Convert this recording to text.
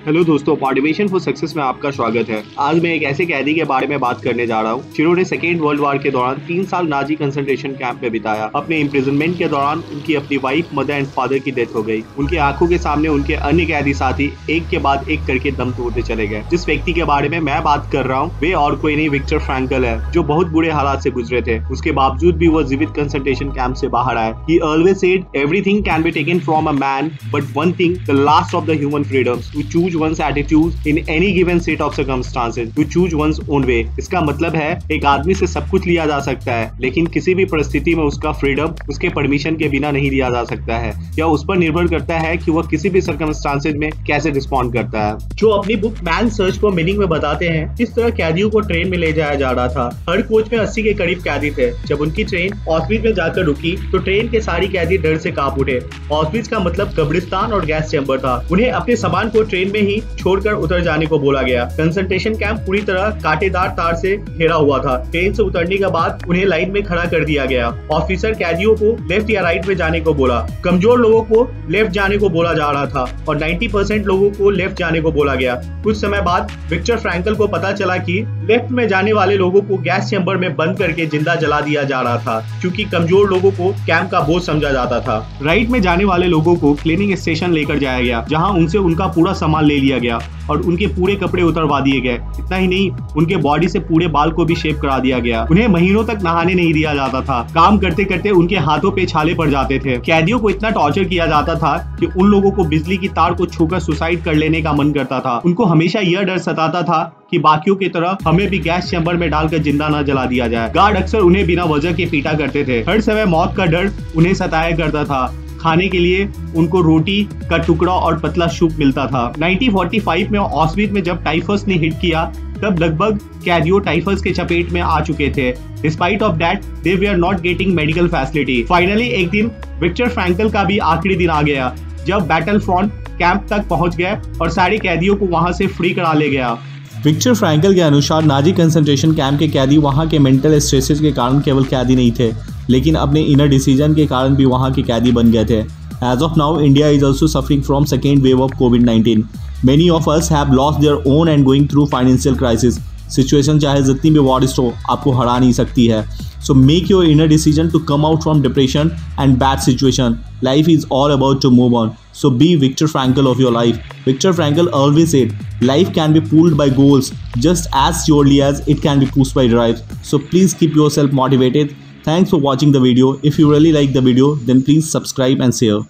Hello दोस्तों, motivation for success में आपका स्वागत है। आज मैं एक ऐसे कैदी के बारे में बात करने जा रहा हूँ जिन्होंने सेकेंड वर्ल्ड वॉर के दौरान 3 साल नाजी कंसंट्रेशन कैंप में बिताया। अपने इम्प्रिजनमेंट के दौरान उनकी अपनी वाइफ, मदर एंड फादर की डेथ हो गई। उनके आंखों के सामने उनके अन्य कैदी साथी एक के बाद एक करके दम तोड़ते चले गए। जिस व्यक्ति के बारे में मैं बात कर रहा हूँ वे और कोई नहीं, विक्टर फ्रैंकल है, जो बहुत बुरे हालात से गुजरे थे। उसके बावजूद भी वो जीवित कंसंट्रेशन कैंप से बाहर आए। He always said everything can be taken from a man, but one thing, the last of the human freedoms, to choose one's attitude in any given set of circumstances, to choose one's own way। इसका मतलब है एक आदमी से सब कुछ लिया जा सकता है, लेकिन किसी भी परिस्थिति में उसका फ्रीडम उसके परमिशन के बिना नहीं लिया जा सकता है। या उस पर निर्भर करता है कि वह किसी भी सर्कमस्टांसेस में कैसे रिस्पॉन्ड करता है। जो अपनी book man search for meaning में बताते हैं किस तरह कैदियों को ट्रेन में ले जाया जा रहा था। हर कोच में 80 के करीब कैदी थे। जब उनकी ट्रेन ऑस्विट्ज में जाकर रुकी तो ट्रेन के सारी कैदी डर से कांप उठे। ऑस्विट्ज का मतलब कब्रिस्तान और गैस चैम्बर था। उन्हें अपने सामान को ट्रेन में ही छोड़कर उतर जाने को बोला गया। कंसंट्रेशन कैंप पूरी तरह कांटेदार तार से घेरा हुआ था। ट्रेन से उतरने के बाद उन्हें लाइन में खड़ा कर दिया गया। ऑफिसर कैदियों को लेफ्ट या राइट में जाने को बोला। कमजोर लोगों को लेफ्ट जाने को बोला जा रहा था और 90% लोगों को लेफ्ट जाने को बोला गया। कुछ समय बाद विक्टर फ्रैंकल को पता चला कि लेफ्ट में जाने वाले लोगों को गैस चैम्बर में बंद करके जिंदा जला दिया जा रहा था, क्योंकि कमजोर लोगों को कैंप का बोझ समझा जाता था। राइट में जाने वाले लोगों को क्लीनिंग स्टेशन लेकर जाया गया, जहां उनसे उनका पूरा सामान ले लिया गया और उनके पूरे कपड़े उतरवा दिए गए। इतना ही नहीं, उनके बॉडी से पूरे बाल को भी शेव करा दिया गया। उन्हें महीनों तक नहाने नहीं दिया जाता था। काम करते करते उनके हाथों पे छाले पड़ जाते थे। कैदियों को इतना टॉर्चर किया जाता था कि उन लोगों को बिजली की तार को छूकर सुसाइड कर लेने का मन करता था। उनको हमेशा यह डर सताता था कि बाकियों की तरह हमें भी गैस चैम्बर में डालकर जिंदा न जला दिया जाए। गार्ड अक्सर उन्हें बिना वजह के पीटा करते थे। हर समय मौत का डर उन्हें सताया करता था। खाने के लिए उनको रोटी का टुकड़ा और पतला सूप मिलता था। 1945 में ऑस्विट्ज में जब टाइफस ने हिट किया तब लगभग कैदियों टाइफस के चपेट में आ चुके थे। Despite of that they were not getting medical facility. Finally एक दिन विक्टर फ्रैंकल का भी आखिरी दिन आ गया, जब बैटल फ्रंट कैंप तक पहुंच गए और सारे कैदियों को वहां से फ्री करा ले गया। विक्टर फ्रैंकल के अनुसार नाजी कंसंट्रेशन कैंप के कैदी वहां के मेंटल स्ट्रेसेस के कारण केवल कैदी नहीं थे, लेकिन अपने इनर डिसीजन के कारण भी वहां के कैदी बन गए थे। As of now, India is also suffering from second wave of COVID-19. Many of us have lost their own and going through financial crisis. Situation चाहे जितनी भी worst हो, आपको हरा नहीं सकती है। So make your inner decision to come out from depression and bad situation. Life is all about to move on. So be Viktor Frankl of your life. Viktor Frankl always said, life can be pulled by goals just as surely as it can be pushed by drives. So please keep yourself motivated. Thanks for watching the video. If you really like the video, then please subscribe and share.